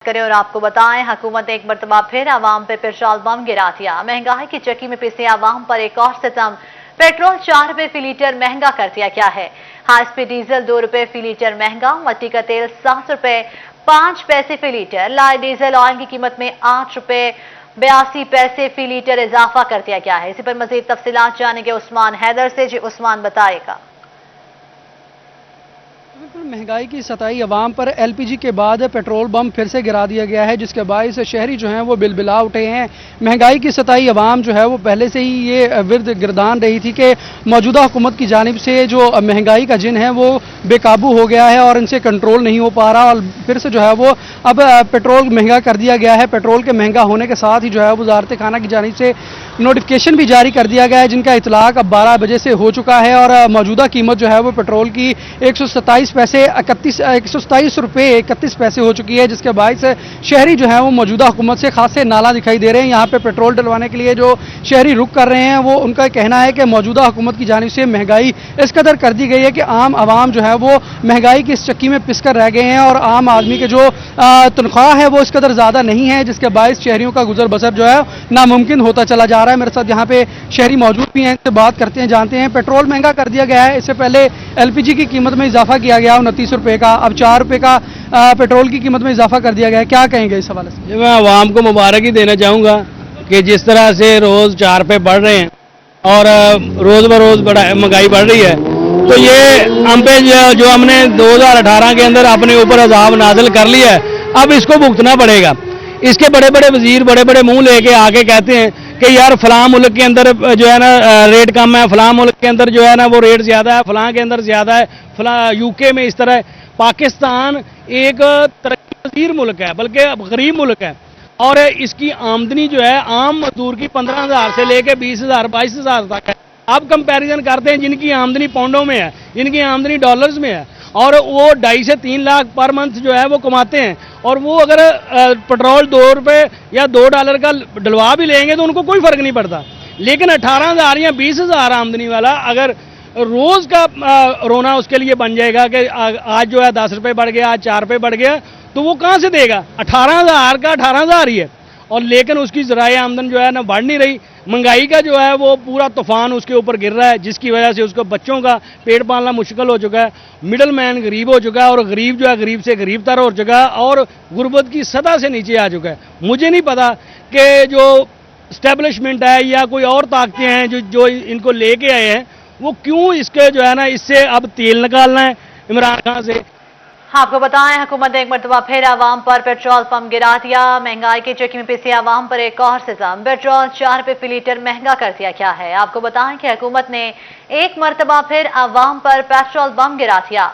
करें और आपको बताएं, हुकूमत ने एक मरतबा फिर आवाम पे पेट्रोल बम गिरा दिया। महंगाई की चक्की में पिसे आवाम पर एक और सितम। पेट्रोल 4 रुपए फी लीटर महंगा कर दिया गया है। हाई स्पीड डीजल 2 रुपए फी लीटर महंगा, मट्टी का तेल 7 रुपए 5 पैसे फी लीटर, लाइट डीजल ऑयल की कीमत में 8 रुपए 82 पैसे फी लीटर इजाफा कर दिया गया है। इसी पर मजीद तफसीलात जानेंगे उस्मान हैदर से। जी उस्मान, बताएगा। बिल्कुल, महंगाई की सताई अवाम पर एलपीजी के बाद पेट्रोल बम फिर से गिरा दिया गया है, जिसके बायस शहरी जो हैं वो बिलबिला उठे हैं। महंगाई की सताई अवाम जो है वो पहले से ही ये विर्द गिरदान रही थी कि मौजूदा हुकूमत की जानिब से जो महंगाई का जिन है वो बेकाबू हो गया है और इनसे कंट्रोल नहीं हो पा रहा, और फिर से जो है वो अब पेट्रोल महंगा कर दिया गया है। पेट्रोल के महंगा होने के साथ ही जो है वजारत खाना की जानिब से नोटिफिकेशन भी जारी कर दिया गया है, जिनका इतलाक अब 12 बजे से हो चुका है। और मौजूदा कीमत जो है वो पेट्रोल की 127 रुपये 31 पैसे हो चुकी है, जिसके बायस शहरी जो है वो मौजूदा हुकूमत से खासे नाला दिखाई दे रहे हैं। यहाँ पे पेट्रोल डलवाने के लिए जो शहरी रुक कर रहे हैं वो उनका कहना है कि मौजूदा हुकूमत की जानिब से महंगाई इस कदर कर दी गई है कि आम आवाम जो है वो महंगाई की इस चक्की में पिस कर रह गए हैं, और आम आदमी के जो तनख्वाह है वो इस कदर ज़्यादा नहीं है, जिसके बायस शहरियों का गुजर बसर जो है नामुमकिन होता चला जा रहा है। मेरे साथ यहाँ पे शहरी मौजूद भी हैं, इनसे बात करते हैं, जानते हैं। पेट्रोल महंगा कर दिया गया है, इससे पहले एलपीजी की कीमत में इजाफा किया गया 29 रुपये का, अब 4 रुपये का पेट्रोल की कीमत में इजाफा कर दिया गया है। क्या कहेंगे इस हवाले से? मैं आवाम को मुबारक ही देना चाहूँगा कि जिस तरह से रोज़ 4 रुपये बढ़ रहे हैं और रोज़ बरोज़ महंगाई बढ़ रही है, तो ये हम पे जो हमने 2018 के अंदर अपने ऊपर अजाब नाजिल कर लिया है, अब इसको भुगतना पड़ेगा। इसके बड़े बड़े वजीर बड़े बड़े मुंह लेके आके कहते हैं कि यार फलां मुल्क के अंदर जो है ना रेट कम है, फलां मुल्क के अंदर जो है ना वो रेट ज़्यादा है, फलां के अंदर ज़्यादा है, फलां यूके में इस तरह है। पाकिस्तान एक तरक्की पजीर मुल्क है, बल्कि गरीब मुल्क है, और इसकी आमदनी जो है आम मजदूर की 15,000 से लेके 20,000 22,000 तक है। आप कंपैरिजन करते हैं जिनकी आमदनी पाउंडों में है, जिनकी आमदनी डॉलर्स में है, और वो 2.5 से 3 लाख पर मंथ जो है वो कमाते हैं, और वो अगर पेट्रोल 2 रुपये या $2 का डलवा भी लेंगे तो उनको कोई फर्क नहीं पड़ता। लेकिन 18,000 या 20,000 आमदनी वाला अगर रोज़ का रोना उसके लिए बन जाएगा कि आज जो है 10 रुपये बढ़ गया, आज 4 रुपये बढ़ गया, तो वो कहाँ से देगा? 18,000 का 18,000 ही है, और लेकिन उसकी ज़राए आमदन जो है ना बढ़ नहीं रही। महंगाई का जो है वो पूरा तूफान उसके ऊपर गिर रहा है, जिसकी वजह से उसको बच्चों का पेट पालना मुश्किल हो चुका है, मिडल मैन गरीब हो चुका है, और गरीब जो है गरीब से गरीब तर हो चुका है, और गुर्बत की सतह से नीचे आ चुका है। मुझे नहीं पता कि जो इस्टेब्लिशमेंट है या कोई और ताकतें हैं जो इनको लेके आए हैं, वो क्यों इसके जो है ना इससे अब तेल निकालना है इमरान खान से। आपको बताएं, हुकूमत ने एक मरतबा फिर आवाम पर पेट्रोल पंप गिरा दिया। महंगाई की चक्की में पिसे आवाम पर एक और सितम। पेट्रोल 4 रुपये फी लीटर महंगा कर दिया गया है। आपको बताएं कि हुकूमत ने एक मरतबा फिर आवाम पर पेट्रोल बम गिरा दिया।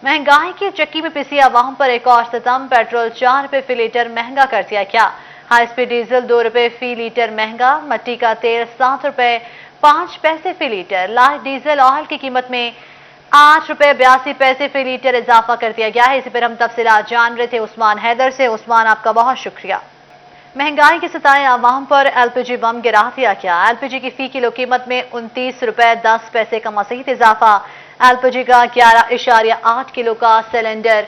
महंगाई की चक्की में पिसी आवाम पर एक और सितम। पेट्रोल 4 रुपये फी लीटर महंगा कर दिया गया। हाई स्पीड डीजल 2 रुपये फी लीटर महंगा, मट्टी का तेल 7 रुपये 5 पैसे फी लीटर, लाइट डीजल ऑयल की कीमत में 8 रुपये 82 पैसे फी लीटर इजाफा कर दिया गया है। इसी पर हम तफसीलात जान रहे थे उस्मान हैदर से। उस्मान, आपका बहुत शुक्रिया। महंगाई की सताए आवाम पर एलपीजी बम गिरा दिया गया। एलपीजी की फी किलो कीमत में 29 रुपये 10 पैसे का मज़ीद इजाफा। एलपीजी का 11.8 किलो का सिलेंडर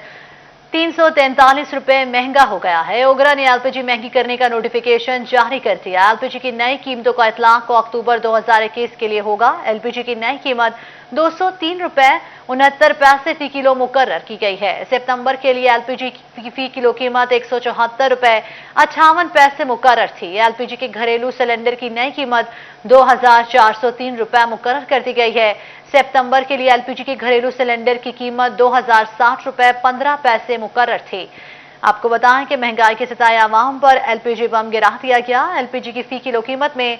343 रुपये महंगा हो गया है। ओगरा ने एलपीजी महंगी करने का नोटिफिकेशन जारी कर दिया। एलपीजी की नई कीमतों का इतलाक को अक्टूबर 2021 के लिए होगा। एलपीजी की नई कीमत 203 रुपये 69 पैसे फी किलो मुकर्रर की गई है। सितंबर के लिए एलपीजी की फी किलो कीमत 174 रुपये 58 पैसे मुकर्रर थी। एलपीजी के घरेलू सिलेंडर की नई कीमत 2,403 रुपये मुकर्रर कर दी गई है। सितंबर के लिए एलपीजी के घरेलू सिलेंडर की कीमत 2,060 रुपये 15 पैसे मुकर्रर थी। आपको बताएं कि महंगाई के सताए आवाम पर एलपीजी बम गिरा दिया गया। एलपीजी की फी किलो कीमत में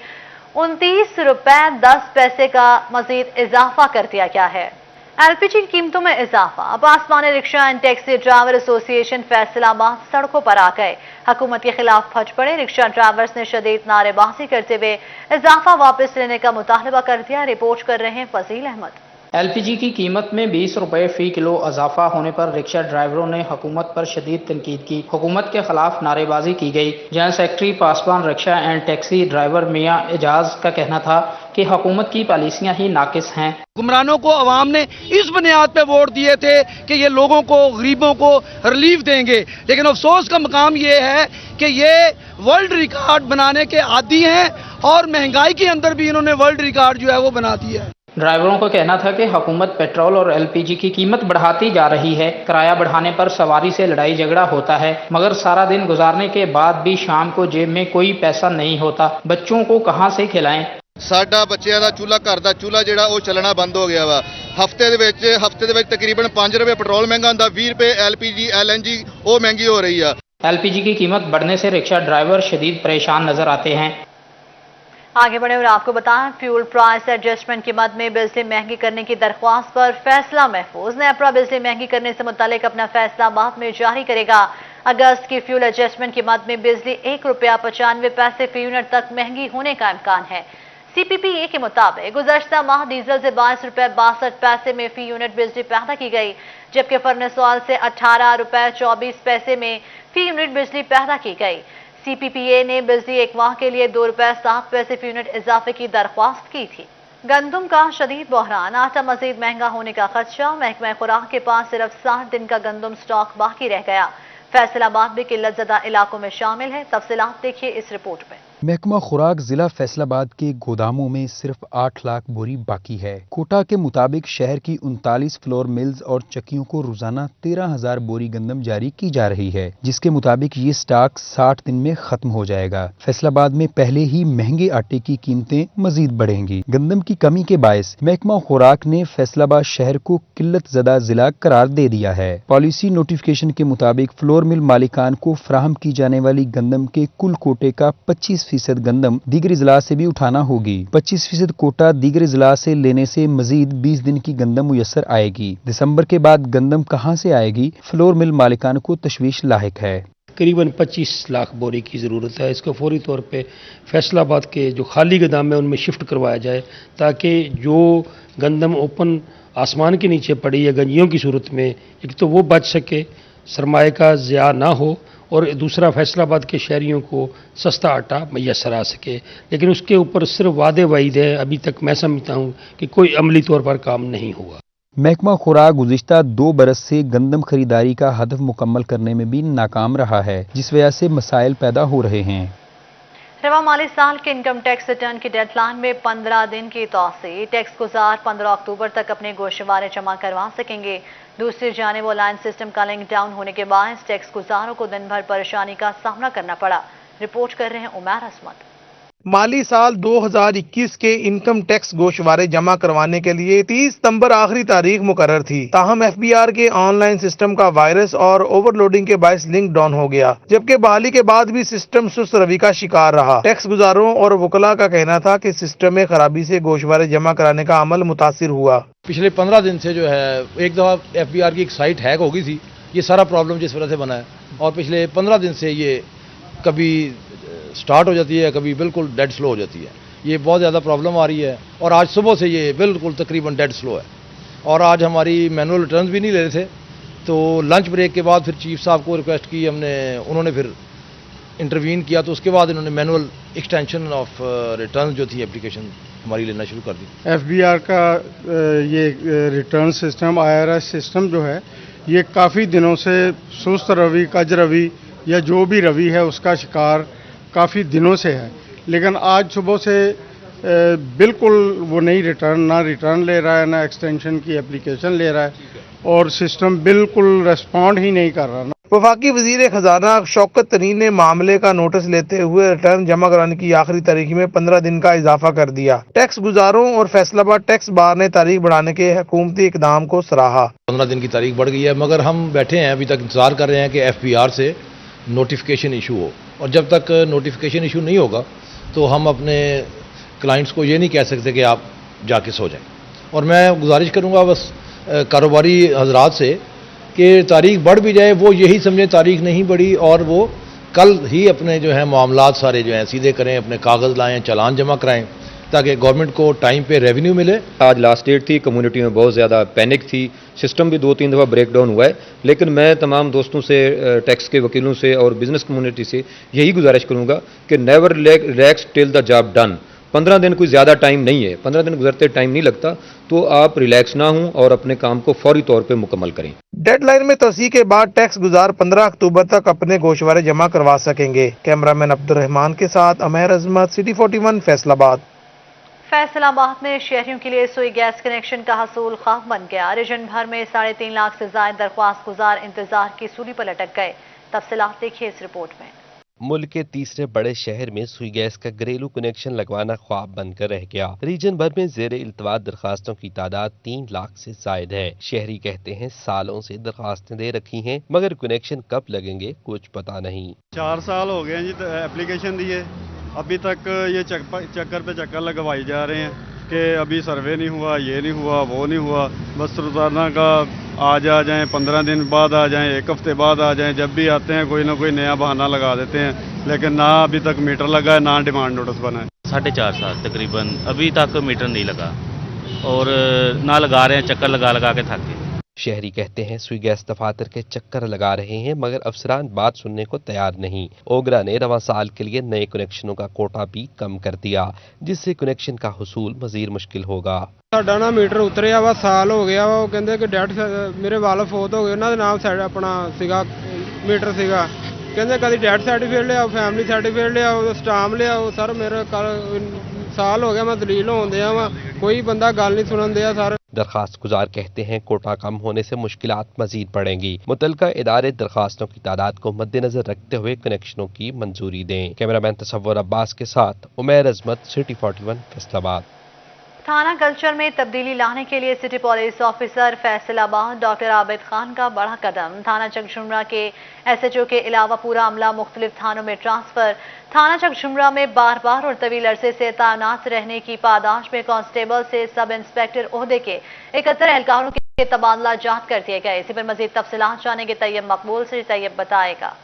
29 रुपये 10 पैसे का मजीद इजाफा कर दिया गया है। एलपीजी की कीमतों में इजाफा। अब आसमानी rickshaw and taxi driver association Faisalabad सड़कों पर आ गए। हुकूमत के खिलाफ फट पड़े। रिक्शा ड्राइवर्स ने शदीद नारेबाजी करते हुए इजाफा वापस लेने का मुतालबा कर दिया। रिपोर्ट कर रहे हैं फजील अहमद। LPG की कीमत में 20 रुपए फी किलो इजाफा होने पर रिक्शा ड्राइवरों ने हुकूमत पर शदीद तनकीद की। हुकूमत के खिलाफ नारेबाजी की गई। General secretary Paswan rickshaw and taxi driver Mian Ejaz का कहना था कि हुकूमत की पॉलिसियां ही नाकिस हैं। हुक्मरानों को अवाम ने इस बुनियाद पे वोट दिए थे कि ये लोगों को, गरीबों को रिलीफ देंगे, लेकिन अफसोस का मकाम ये है कि ये वर्ल्ड रिकॉर्ड बनाने के आदी हैं और महंगाई के अंदर भी इन्होंने वर्ल्ड रिकॉर्ड जो है वो बना दिया है। ड्राइवरों का कहना था कि हुकूमत पेट्रोल और LPG की कीमत बढ़ाती जा रही है। किराया बढ़ाने पर सवारी से लड़ाई झगड़ा होता है, मगर सारा दिन गुजारने के बाद भी शाम को जेब में कोई पैसा नहीं होता। बच्चों को कहां से खिलाएं? ਸਾਡਾ ਬੱਚਿਆਂ ਦਾ ਚੁੱਲ੍ਹਾ, ਘਰ ਦਾ ਚੁੱਲ੍ਹਾ ਜਿਹੜਾ ਉਹ ਚੱਲਣਾ ਬੰਦ ਹੋ ਗਿਆ ਵਾ। ਹਫਤੇ ਦੇ ਵਿੱਚ ਤਕਰੀਬਨ 5 ਰੁਪਏ ਪੈਟਰੋਲ ਮਹਿੰਗਾ ਹੁੰਦਾ, 20 ਰੁਪਏ LPG LNG ਉਹ ਮਹਿੰਗੀ ਹੋ ਰਹੀ ਆ। LPG की कीमत बढ़ने से रिक्शा ड्राइवर शदीद परेशान नजर आते हैं। आगे बढ़े और आपको बताएं, फ्यूल प्राइस एडजस्टमेंट की मद में बिजली महंगी करने की दरख्वास्त पर फैसला महफूज। नेपरा बिजली महंगी करने से मुतालिक अपना फैसला बाद में जारी करेगा। अगस्त की फ्यूल एडजस्टमेंट की मद में बिजली ₹1.95 फी यूनिट तक महंगी होने का इम्कान है। CPPA के मुताबिक गुज़श्ता माह डीजल से ₹22.62 में फी यूनिट बिजली पैदा की गई, जबकि फर्नेस ऑयल से ₹18.24 में फी यूनिट बिजली पैदा की गई। CPPA ने बिजली एक माह के लिए ₹2.07 फी यूनिट इजाफे की दरख्वास्त की थी। गंदम का शदीद बहरान, आटा मजीद महंगा होने का खदशा। महकमा खुराक के पास सिर्फ 60 दिन का गंदम स्टॉक बाकी रह गया। फैसलाबाद भी किल्लत ज़दा इलाकों में शामिल है। तफसीलात देखिए इस रिपोर्ट में। महकमा खुराक जिला फैसलाबाद के गोदामों में सिर्फ 8 लाख बोरी बाकी है। कोटा के मुताबिक शहर की 39 फ्लोर मिल्स और चक्कियों को रोजाना 13,000 बोरी गंदम जारी की जा रही है, जिसके मुताबिक ये स्टॉक 60 दिन में खत्म हो जाएगा। फैसलाबाद में पहले ही महंगे आटे की कीमतें मजीद बढ़ेंगी। गंदम की कमी के बायस महकमा खुराक ने फैसलाबाद शहर को किल्लत ज़दा जिला करार दे दिया है। पॉलिसी नोटिफिकेशन के मुताबिक फ्लोर मिल मालिकान को फराहम की जाने वाली गंदम के कुल कोटे का 25% गंदम दीगर जिला से भी उठाना होगी। 25% कोटा दीगर जिला से लेने से मजीद 20 दिन की गंदम मुयस्सर आएगी। दिसंबर के बाद गंदम कहां से आएगी, फ्लोर मिल मालिकान को तशवीश लाहिक है। करीबन 25 लाख बोरी की ज़रूरत है। इसको फौरी तौर पे फैसलाबाद के जो खाली गोदाम है उनमें शिफ्ट करवाया जाए, ताकि जो गंदम ओपन आसमान के नीचे पड़ी है गंजियों की सूरत में, एक तो वो बच सके, सरमाए का ज़िया ना हो, और दूसरा फैसलाबाद के शहरियों को सस्ता आटा मैसर आ सके। लेकिन उसके ऊपर सिर्फ वादे वाइद है, अभी तक मैं समझता हूँ कि कोई अमली तौर पर काम नहीं हुआ। महकमा खुराक गुज़िश्ता 2 बरस से गंदम खरीदारी का हदफ मुकम्मल करने में भी नाकाम रहा है, जिस वजह से मसाइल पैदा हो रहे हैं। रवा माली साल के इनकम टैक्स रिटर्न की डेडलाइन में 15 दिन की तौसीह। टैक्स गुजार 15 अक्टूबर तक अपने गोशवारे जमा करवा सकेंगे। दूसरी जानिब ऑनलाइन सिस्टम का लिंक डाउन होने के बाद टैक्स गुजारों को दिन भर परेशानी का सामना करना पड़ा। रिपोर्ट कर रहे हैं उमर असमत। माली साल 2021 के इनकम टैक्स गोशवारे जमा करवाने के लिए 30 सितंबर आखिरी तारीख मुकर्रर थी। ताहम FBR के ऑनलाइन सिस्टम का वायरस और ओवरलोडिंग के बायस लिंक डाउन हो गया, जबकि बहाली के बाद भी सिस्टम सुस्त रवि का शिकार रहा। टैक्स गुजारों और वकला का कहना था कि सिस्टम में खराबी से गोशवारे जमा कराने का अमल मुतासिर हुआ। पिछले 15 दिन से जो है एक दफ़ा FBR की एक साइट हैक हो गई थी, ये सारा प्रॉब्लम जिस वजह से बना है, और पिछले 15 दिन से ये कभी स्टार्ट हो जाती है, कभी बिल्कुल डेड स्लो हो जाती है। ये बहुत ज़्यादा प्रॉब्लम आ रही है, और आज सुबह से ये बिल्कुल तकरीबन डेड स्लो है। और आज हमारी मैनुअल रिटर्न भी नहीं ले रहे थे, तो लंच ब्रेक के बाद फिर चीफ साहब को रिक्वेस्ट की हमने, उन्होंने फिर इंटरवीन किया, तो उसके बाद इन्होंने मैनुअल एक्सटेंशन ऑफ रिटर्न जो थी एप्लीकेशन हमारी लेना शुरू कर दी। FBR का ये रिटर्न सिस्टम, IRS सिस्टम जो है, ये काफ़ी दिनों से सुस्त रवि, कज रवि या जो भी रवि है उसका शिकार काफ़ी दिनों से है। लेकिन आज सुबह से बिल्कुल वो नहीं ना रिटर्न ले रहा है, ना एक्सटेंशन की एप्लीकेशन ले रहा है, और सिस्टम बिल्कुल रेस्पॉन्ड ही नहीं कर रहा। वफाकी वजीर खजाना शौकत तरीन ने मामले का नोटिस लेते हुए रिटर्न जमा कराने की आखिरी तारीख में 15 दिन का इजाफा कर दिया। टैक्स गुजारों और फैसलाबाद टैक्स बार ने तारीख बढ़ाने के हुकूमती इकदाम को सराहा। 15 दिन की तारीख बढ़ गई है, मगर हम बैठे हैं, अभी तक इंतजार कर रहे हैं कि FBR से नोटिफिकेशन इशू हो, और जब तक नोटिफिकेशन इशू नहीं होगा तो हम अपने क्लाइंट्स को ये नहीं कह सकते कि आप जाके सो जाएं। और मैं गुजारिश करूंगा बस कारोबारी हजरात से कि तारीख बढ़ भी जाए, वो यही समझें तारीख नहीं बढ़ी, और वो कल ही अपने जो है मामलात सारे जो हैं सीधे करें, अपने कागज़ लाएं, चालान जमा कराएं, ताकि गवर्नमेंट को टाइम पे रेवेन्यू मिले। आज लास्ट डेट थी, कम्युनिटी में बहुत ज़्यादा पैनिक थी, सिस्टम भी 2-3 दफ़ा ब्रेक डाउन हुआ है, लेकिन मैं तमाम दोस्तों से, टैक्स के वकीलों से और बिजनेस कम्युनिटी से यही गुजारिश करूँगा कि never relax till the job done. 15 दिन कोई ज़्यादा टाइम नहीं है, 15 दिन गुजरते टाइम नहीं लगता, तो आप रिलैक्स ना हों और अपने काम को फौरी तौर पे मुकम्मल करें। डेडलाइन में तोसी के बाद टैक्स गुजार 15 अक्टूबर तक अपने गोशवारे जमा करवा सकेंगे। कैमरामैन अब्दुर्रहमान के साथ अमैर अजमत, सिटी 41 फैसलाबाद। फैसलाबाद में शहरियों के लिए सुई गैस कनेक्शन का हसूल ख्वाब बन गया। रीजन भर में 3.5 लाख से ज्यादा दरख्वास्त गुजार इंतजार की सूली पर लटक गए। तफसीलात देखिए इस रिपोर्ट में। मुल्क के तीसरे बड़े शहर में सुई गैस का घरेलू कनेक्शन लगवाना ख्वाब बनकर रह गया। रीजन भर में जेर इल्तवा दरखास्तों की तादाद 3 लाख से जायद है। शहरी कहते हैं सालों से दरखास्तें दे रखी हैं, मगर कनेक्शन कब लगेंगे कुछ पता नहीं। 4 साल हो गए हैं जी एप्लीकेशन दिए, अभी तक ये चक्कर पे चक्कर लगवाई जा रहे हैं कि अभी सर्वे नहीं हुआ, ये नहीं हुआ, वो नहीं हुआ। बस रोजाना का आज आ जाएं, 15 दिन बाद आ जाएं, 1 हफ्ते बाद आ जाएं, जब भी आते हैं कोई ना कोई नया बहाना लगा देते हैं, लेकिन ना अभी तक मीटर लगा है, ना डिमांड नोटिस बना है। 4.5 साल तकरीबन अभी तक मीटर नहीं लगा और ना लगा रहे हैं, चक्कर लगा लगा के थक गए। शहरी कहते हैं सुई गैस दफातर के चक्कर लगा रहे हैं, मगर अफसरान बात सुनने को तैयार नहीं। ओगरा ने रवां साल के लिए नए कनेक्शनों का कोटा भी कम कर दिया, जिससे कनेक्शन का हुसूल मजीद मुश्किल होगा। ਸਾਡਾ ਨਾ ਮੀਟਰ ਉਤਰਿਆ ਵਾ, ਸਾਲ ਹੋ ਗਿਆ ਵਾ। ਉਹ ਕਹਿੰਦੇ ਕਿ ਡੈਡ ਮੇਰੇ ਵਾਲ ਫੋਤ ਹੋ ਗਏ, ਉਹਨਾਂ ਦੇ ਨਾਮ ਆਪਣਾ ਸੀਗਾ ਮੀਟਰ ਸੀਗਾ। ਕਹਿੰਦੇ ਕਦੀ ਡੈਡ ਸਰਟੀਫਿਕੇਟ ਲਿਆਓ, ਫੈਮਿਲੀ ਸਰਟੀਫਿਕੇਟ ਲਿਆਓ, ਸਟਾਂਪ ਲਿਆਓ। ਸਰ ਮੇਰਾ ਸਾਲ ਹੋ ਗਿਆ, ਮੈਂ ਦਲੀਲ ਹੋਣ ਦਿਆ ਵਾ, कोई बंदा गल नहीं सुनन दिया सर। दरखास्त गुजार कहते हैं कोटा कम होने से मुश्किलात मजीद बढ़ेंगी। मुतलका इदारे दरखास्तों की तादाद को मद्देनजर रखते हुए कनेक्शनों की मंजूरी दें। कैमरामैन तसव्वुर अब्बास के साथ उमैर अजमत, सिटी 41 फैसलाबाद। थाना कल्चर में तब्दीली लाने के लिए city police officer Faisalabad doctor Abid Khan का बड़ा कदम। थाना चकझुमरा के SHO के अलावा पूरा अमला मुख्तलिफ थानों में ट्रांसफर। थाना चकझुमरा में बार बार और तवील अरसे से तैनात रहने की पादाश में कांस्टेबल से सब इंस्पेक्टर ओहदे के 71 एहलकारों के तबादला जात कर दिए गए। इसी पर मजीद तफसीलात जानेंगे तैयब मकबूल से। तैयब बताएगा।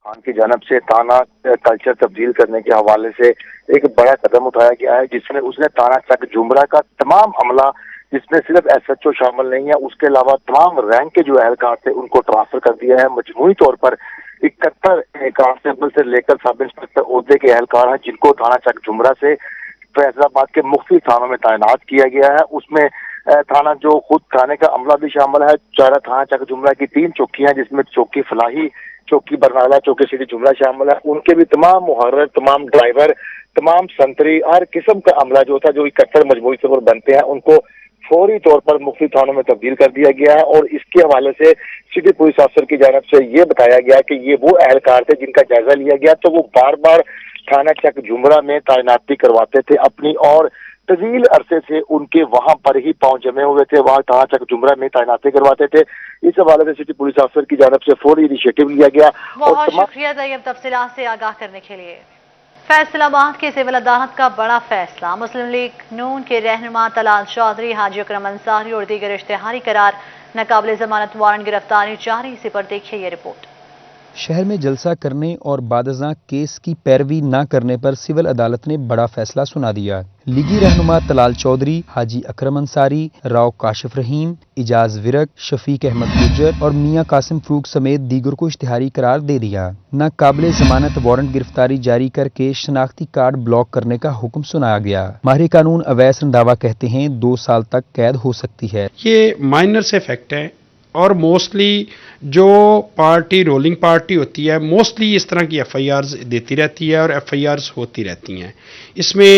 खान की जानब से थाना कल्चर तब्दील करने के हवाले से एक बड़ा कदम उठाया गया है, जिसमें उसने थाना चकझुमरा का तमाम अमला, जिसमें सिर्फ SHO शामिल नहीं है, उसके अलावा तमाम रैंक के जो एहलकार थे उनको ट्रांसफर कर दिया है। मजमूई तौर पर 71 कांस्टेबल से लेकर सब इंस्पेक्टर ओहदे के एहलकार हैं, जिनको थाना चकझुमरा से फैसलाबाद के मुख्तलिफ थानों में तैनात किया गया है। उसमें थाना जो खुद थाने का अमला भी शामिल है। चारा थाना चकझुमरा की 3 चौकियां, जिसमें चौकी फलाही, चौकी बरनाला, चौकी सिटी जुमरा शामिल है, उनके भी तमाम मुहर्रर, तमाम ड्राइवर, तमाम संतरी, हर किस्म का अमला जो था, जो 71 मजबूरी से बनते हैं, उनको फौरी तौर पर मुख्तलिफ थानों में तब्दील कर दिया गया है। और इसके हवाले से सिटी पुलिस अफसर की जानब से ये बताया गया कि ये वो एहलकार थे जिनका जायजा लिया गया, तो वो बार बार थाना चकझुमरा में तैनाती करवाते थे अपनी, और तवील अरसे से उनके वहां पर ही पांव जमे हुए थे, वहां थाना चकझुमरा में तैनाती करवाते थे। इस हवाले से सिटी पुलिस अफसर की जानब से फौरी इनिशिएटिव लिया गया। बहुत शुक्रिया तैयब तफसीलात से आगाह करने के लिए। फैसलाबाद के सिविल अदालत का बड़ा फैसला। मुस्लिम लीग नून के रहनुमा तलाल चौधरी, हाजी अकरम अंसारी और दीगर इश्तिहारी करार, नाकाबिल जमानत वारंट गिरफ्तारी जारी। इसी पर देखिए ये रिपोर्ट। शहर में जलसा करने और बादज़ां केस की पैरवी न करने पर सिविल अदालत ने बड़ा फैसला सुना दिया। लीगी रहनुमा तलाल चौधरी, हाजी अकरम अंसारी, राव काशिफ रहीम, इजाज विरक, शफीक अहमद गुज्जर और मियां कासिम फरूक समेत दीगर को इश्तिहारी करार दे दिया। नाकाबिल जमानत वारंट गिरफ्तारी जारी करके शनाख्ती कार्ड ब्लॉक करने का हुक्म सुनाया गया। माहिर कानून अवैस रंधावा कहते हैं 2 साल तक कैद हो सकती है। ये माइनर से फैक्ट है और मोस्टली जो पार्टी रोलिंग पार्टी होती है मोस्टली इस तरह की FIRs देती रहती है और FIRs होती रहती हैं। इसमें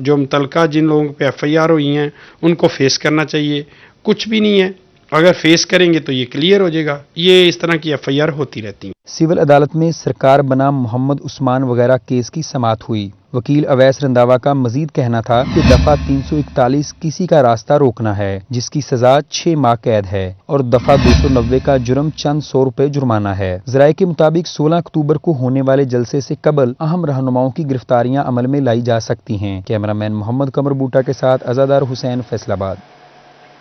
जो मुतलका जिन लोगों पे FIR हुई हैं उनको फेस करना चाहिए, कुछ भी नहीं है, अगर फेस करेंगे तो ये क्लियर हो जाएगा। ये इस तरह की FIR होती रहती हैं। सिविल अदालत में सरकार बनाम मोहम्मद उस्मान वगैरह केस की समाअत हुई। वकील अवैस रंधावा का मजीद कहना था कि दफा 341 किसी का रास्ता रोकना है, जिसकी सजा 6 माह कैद है, और दफा 290 का जुर्म चंद 100 रुपए जुर्माना है। जराये के मुताबिक 16 अक्टूबर को होने वाले जलसे से कबल अहम रहनुमाओं की गिरफ्तारियां अमल में लाई जा सकती हैं। कैमरामैन मोहम्मद कमर बूटा के साथ अजादार हुसैन, फैसलाबाद।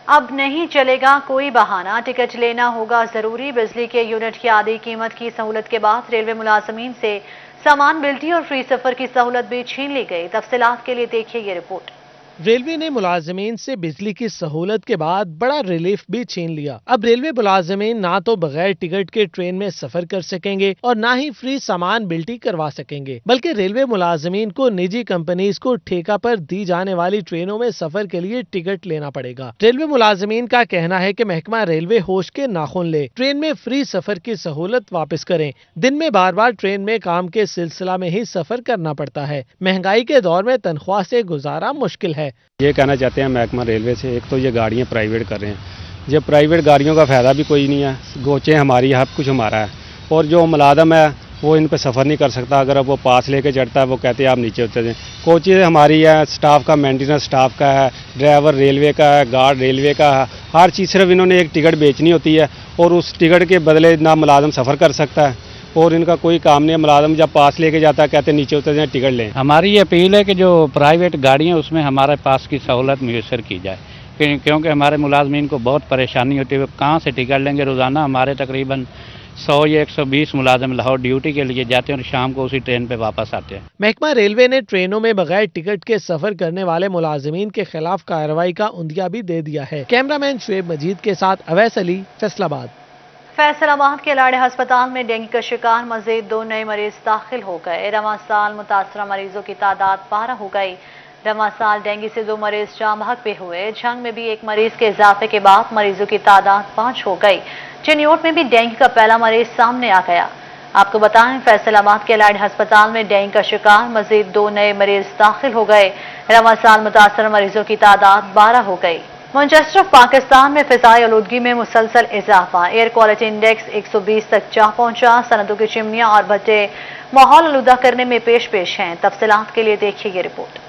अब नहीं चलेगा कोई बहाना, टिकट लेना होगा जरूरी। बिजली के यूनिट की आधी कीमत की सहूलत के बाद रेलवे मुलाजमीन से सामान बिल्टी और फ्री सफर की सहूलत भी छीन ली गई। तफसीलात के लिए देखिए ये रिपोर्ट। रेलवे ने मुलाजमीन से बिजली की सहूलत के बाद बड़ा रिलीफ भी छीन लिया। अब रेलवे मुलाजमीन ना तो बगैर टिकट के ट्रेन में सफर कर सकेंगे और ना ही फ्री सामान बिल्टी करवा सकेंगे, बल्कि रेलवे मुलाजमीन को निजी कंपनीज को ठेका पर दी जाने वाली ट्रेनों में सफर के लिए टिकट लेना पड़ेगा। रेलवे मुलाजमीन का कहना है कि महकमा रेलवे होश के नाखून ले, ट्रेन में फ्री सफर की सहूलत वापस करें। दिन में बार बार ट्रेन में काम के सिलसिला में ही सफर करना पड़ता है। महंगाई के दौर में तनख्वाह से गुजारा मुश्किल है। ये कहना चाहते हैं महकमा रेलवे से, एक तो ये गाड़ियाँ प्राइवेट कर रहे हैं, जब प्राइवेट गाड़ियों का फ़ायदा भी कोई नहीं है, गोचे हमारी सब कुछ हमारा है, और जो मुलाजम है वो इन पे सफ़र नहीं कर सकता। अगर अब वो पास लेके चढ़ता है वो कहते हैं आप नीचे उतर जाएं। कोचेज हमारी है, स्टाफ का मेंटेनेंस स्टाफ का है, ड्राइवर रेलवे का है, गार्ड रेलवे का है, हर चीज़ सिर्फ इन्होंने एक टिकट बेचनी होती है और उस टिकट के बदले ना मुलाजम सफ़र कर सकता है और इनका कोई काम नहीं है। मुलाजम जब पास लेके जाता है कहते हैं नीचे उतर जाएं, टिकट लें। हमारी ये अपील है कि जो प्राइवेट गाड़ियाँ उसमें हमारे पास की सहूलत मुयसर की जाए, क्योंकि हमारे मुलाजमीन को बहुत परेशानी होती है। वो कहाँ से टिकट लेंगे? रोज़ाना हमारे तकरीबन 100 या 120 मुलाजम लाहौर ड्यूटी के लिए जाते हैं और शाम को उसी ट्रेन पे वापस आते हैं। महकमा रेलवे ने ट्रेनों में बगैर टिकट के सफर करने वाले मुलाजमीन के खिलाफ कार्रवाई का उंदिया भी दे दिया है। कैमरामैन शुएब मजीद के साथ अवैस अली, फैसलाबाद। फैसलाबाद के लाड़े अस्पताल में डेंगू का शिकार मजीद 2 नए मरीज दाखिल हो गए। रवां साल मुतासरा मरीजों की तादाद 12 हो गई। रवां साल डेंगू से 2 मरीज जाम बहक पे हुए। झंग में भी 1 मरीज के इजाफे के बाद मरीजों की तादाद 5 हो गई। चिन्योट में भी डेंगू का पहला मरीज सामने आ गया। आपको बताएं, फैसलाबाद के लाड़े अस्पताल में डेंगू का शिकार मजीद 2 नए मरीज दाखिल हो गए। रवां साल मुतासरा मरीजों की तादाद 12 हो गई। मैनचेस्टर पाकिस्तान में फिजाई आलूदगी में मुसलसल इजाफा। एयर क्वालिटी इंडेक्स 120 तक जा पहुंचा। सनतों की चिमनियां और भट्टे माहौल आलूदा करने में पेश हैं। तफसीलात के लिए देखिए ये रिपोर्ट।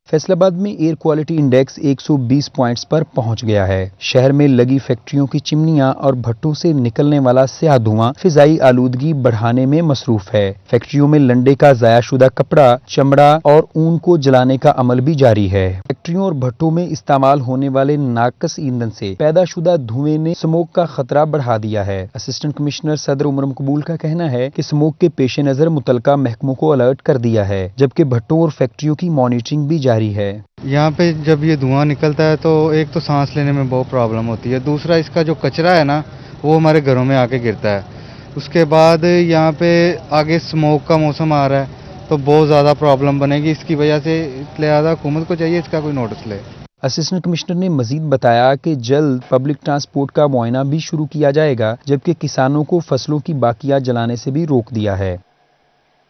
फैसलाबाद में एयर क्वालिटी इंडेक्स 120 पॉइंट्स पर पहुंच गया है। शहर में लगी फैक्ट्रियों की चिमनियां और भट्टों से निकलने वाला स्याह धुआं फिजाई आलूदगी बढ़ाने में मसरूफ है। फैक्ट्रियों में लंडे का ज़ायाशुदा कपड़ा, चमड़ा और ऊन को जलाने का अमल भी जारी है। फैक्ट्रियों और भट्टों में इस्तेमाल होने वाले नाकस ईंधन से पैदाशुदा धुएं ने स्मोक का खतरा बढ़ा दिया है। असिस्टेंट कमिश्नर सदर उमर मकबूल का कहना है कि स्मोक के पेश नजर मुतलका महकमों को अलर्ट कर दिया है, जबकि भट्टों और फैक्ट्रियों की मॉनिटरिंग भी जारी है। यहाँ पे जब ये धुआं निकलता है तो एक तो सांस लेने में बहुत प्रॉब्लम होती है, दूसरा इसका जो कचरा है ना वो हमारे घरों में आके गिरता है। उसके बाद यहाँ पे आगे स्मोक का मौसम आ रहा है तो बहुत ज़्यादा प्रॉब्लम बनेगी। इसकी वजह से लिहाजा हुकूमत को चाहिए इसका कोई नोटिस ले। असिस्टेंट कमिश्नर ने मजीद बताया कि जल्द पब्लिक ट्रांसपोर्ट का मुआयना भी शुरू किया जाएगा, जबकि किसानों को फसलों की बाकियात जलाने से भी रोक दिया है।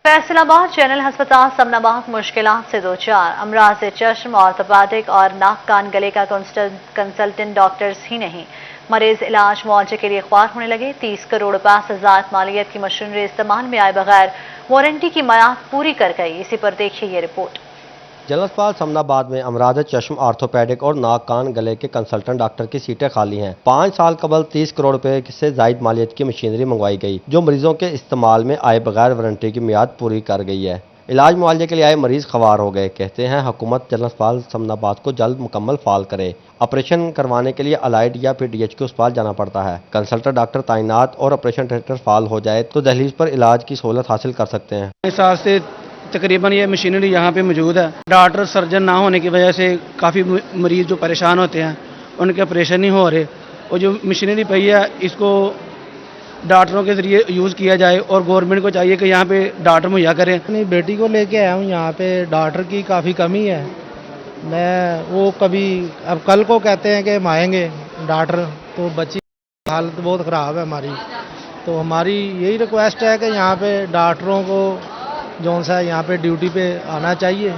फैसलाबाद जनरल अस्पताल समनाबाद मुश्किलात से 2-4 अमराज चश्म, ऑर्थोपेडिक और नाक कान गले का कंसल्टेंट डॉक्टर्स ही नहीं, मरीज इलाज मुआवजे के लिए ख्वार होने लगे। 30 करोड़ रुपए से ज़ायद मालियत की मशीनरी इस्तेमाल में आए बगैर वारंटी की मयाद पूरी कर गई। इसी पर देखिए ये रिपोर्ट। जनरल अस्पताल समनाबाद में अमराज चश्म, ऑर्थोपेडिक और नाक कान गले के कंसल्टेंट डॉक्टर की सीटें खाली हैं। 5 साल कबल 30 करोड़ रुपए से जायद मालियत की मशीनरी मंगवाई गई, जो मरीजों के इस्तेमाल में आए बगैर वारंटी की मियाद पूरी कर गई है। इलाज मुआवजे के लिए आए मरीज खवार हो गए। कहते हैं हुकूमत जनरल अस्पताल समनाबाद को जल्द मुकम्मल फाल करे। ऑपरेशन करवाने के लिए अलाइड या फिर DHQ अस्पताल जाना पड़ता है। कंसल्टेंट डॉक्टर तैनात और ऑपरेशन थिएटर फाल हो जाए तो दहलीज पर इलाज की सहूलत हासिल कर सकते हैं। इस साल से तकरीबन ये मशीनरी यहाँ पे मौजूद है। डॉक्टर सर्जन ना होने की वजह से काफ़ी मरीज जो परेशान होते हैं उनके ऑपरेशन नहीं हो रहे, और जो मशीनरी पई है इसको डॉक्टरों के ज़रिए यूज़ किया जाए और गवर्नमेंट को चाहिए कि यहाँ पे डॉक्टर मुहैया करें। अपनी बेटी को लेके आया हूँ, यहाँ पे डॉक्टर की काफ़ी कमी है। मैं वो कभी अब कल को कहते हैं कि हम आएंगे डॉक्टर, तो बच्ची की हालत बहुत ख़राब है हमारी। तो हमारी यही रिक्वेस्ट है कि यहाँ पे डॉक्टरों को जो सा यहाँ पे ड्यूटी पे आना चाहिए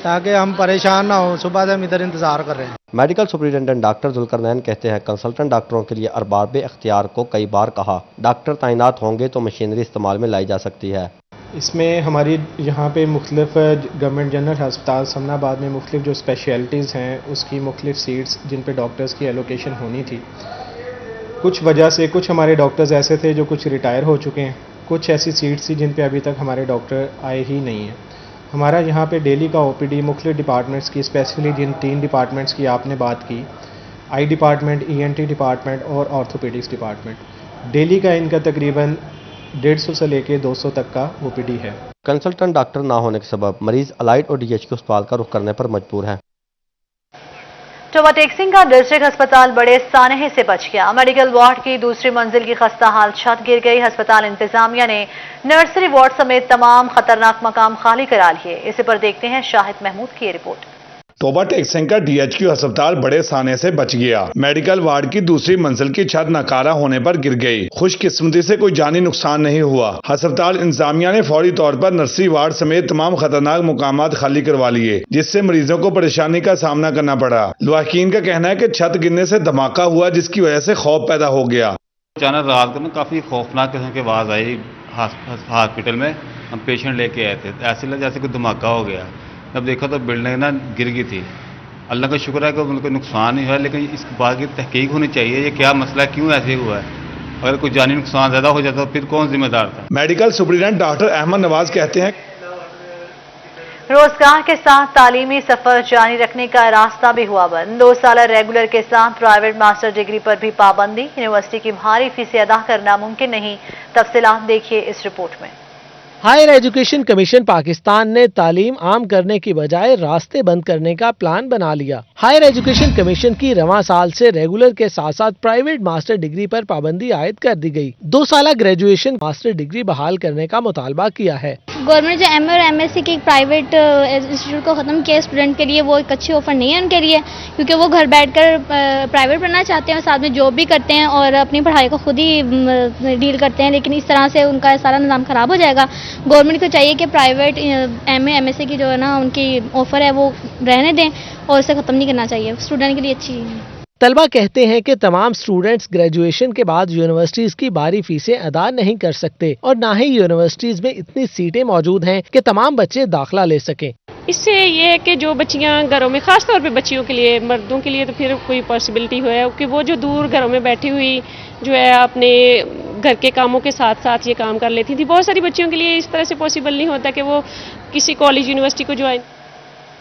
ताकि हम परेशान ना हो। सुबह से हम इधर इंतज़ार कर रहे हैं। मेडिकल सुपरिटेंडेंट डॉक्टर जुल्करनैन कहते हैं कंसल्टेंट डॉक्टरों के लिए अरबाब इख्तियार को कई बार कहा, डॉक्टर तैनात होंगे तो मशीनरी इस्तेमाल में लाई जा सकती है। इसमें हमारी यहाँ पे मुख्तलिफ गवर्नमेंट जनरल अस्पताल समनाबाद में मुख्तलिफ जो स्पेशलिटीज़ हैं उसकी मुख्तलिफ सीट्स जिन पे डॉक्टर्स की एलोकेशन होनी थी, कुछ वजह से कुछ हमारे डॉक्टर्स ऐसे थे जो कुछ रिटायर हो चुके हैं, कुछ ऐसी सीट्स थी जिन पे अभी तक हमारे डॉक्टर आए ही नहीं हैं। हमारा यहाँ पे डेली का OPD मुख्तलिफ डिपार्टमेंट्स की, स्पेसिफिकली जिन 3 डिपार्टमेंट्स की आपने बात की, आई डिपार्टमेंट, ENT डिपार्टमेंट और ऑर्थोपेडिक्स डिपार्टमेंट। डेली का इनका तकरीबन 150 से लेके 200 तक का OPD है। कंसल्टेंट डॉक्टर ना होने के सबब मरीज अलाइड और DHQ अस्पताल का रुख करने पर मजबूर हैं। ओवरटेक्सिंग का डिस्ट्रिक्ट अस्पताल बड़े सानहे से बच गया। मेडिकल वार्ड की दूसरी मंजिल की खस्ता हाल छत गिर गई। अस्पताल इंतजामिया ने नर्सरी वार्ड समेत तमाम खतरनाक मकाम खाली करा लिए। इसी पर देखते हैं शाहिद महमूद की ये रिपोर्ट। ओवरटेक्सिंग का DHQ अस्पताल बड़े साने से बच गया। मेडिकल वार्ड की दूसरी मंजिल की छत नकारा होने पर गिर गई। खुशकिस्मती से कोई जानी नुकसान नहीं हुआ। अस्पताल इंतजामिया ने फौरी तौर पर नर्सरी वार्ड समेत तमाम खतरनाक मुकामात खाली करवा लिए, जिससे मरीजों को परेशानी का सामना करना पड़ा। लवाहिकीन का कहना है कि छत गिरने से धमाका हुआ, जिसकी वजह से खौफ पैदा हो गया। अचानक रात को काफी खौफनाक किस्म की आवाज आई। हॉस्पिटल में हम पेशेंट लेके आए थे, ऐसे लगा जैसे कोई धमाका हो गया। जब देखा तो बिल्डिंग ना गिर गई थी। अल्लाह का शुक्र है कि उनको नुकसान नहीं हुआ, लेकिन इस बात की तहकीक होनी चाहिए, ये क्या मसला है, क्यों ऐसे हुआ है। अगर कोई जानी नुकसान ज्यादा हो जाता तो फिर कौन जिम्मेदार था। Medical superintendent doctor Ahmad Nawaz कहते हैं, रोजगार के साथ तालीमी सफर जारी रखने का रास्ता भी हुआ बंद। 2 साल रेगुलर के साथ प्राइवेट मास्टर डिग्री पर भी पाबंदी। यूनिवर्सिटी की भारी फीसें अदा करना मुमकिन नहीं। तफसीलात देखिए इस रिपोर्ट में। हायर एजुकेशन कमीशन पाकिस्तान ने तालीम आम करने की बजाय रास्ते बंद करने का प्लान बना लिया। हायर एजुकेशन कमीशन की रवां साल से रेगुलर के साथ साथ प्राइवेट मास्टर डिग्री पर पाबंदी आयद कर दी गई। 2 साल ग्रेजुएशन मास्टर डिग्री बहाल करने का मुतालबा किया है। गवर्नमेंट जो MA और MSc की प्राइवेट इंस्टीट्यूट को खत्म किया, स्टूडेंट के लिए वो एक अच्छी ऑफर नहीं है उनके लिए, क्योंकि वो घर बैठकर प्राइवेट पढ़ना चाहते हैं और साथ में जॉब भी करते हैं और अपनी पढ़ाई को खुद ही डील करते हैं। लेकिन इस तरह से उनका सारा निज़ाम खराब हो जाएगा। गवर्नमेंट को चाहिए कि प्राइवेट MA MSc की जो है ना उनकी ऑफर है वो रहने दें और इसे ख़त्म नहीं करना चाहिए। स्टूडेंट के लिए अच्छी है। तलबा कहते हैं कि तमाम स्टूडेंट्स ग्रेजुएशन के बाद यूनिवर्सिटीज की भारी फीसें अदा नहीं कर सकते और ना ही यूनिवर्सिटीज में इतनी सीटें मौजूद हैं कि तमाम बच्चे दाखिला ले सकें। इससे ये है कि जो बच्चियां घरों में, खास तौर पे बच्चियों के लिए, मर्दों के लिए तो फिर कोई पॉसिबिलिटी हो है कि वो जो दूर घरों में बैठी हुई जो है अपने घर के कामों के साथ साथ ये काम कर लेती थी। बहुत सारी बच्चियों के लिए इस तरह से पॉसिबल नहीं होता कि वो किसी कॉलेज यूनिवर्सिटी को ज्वाइन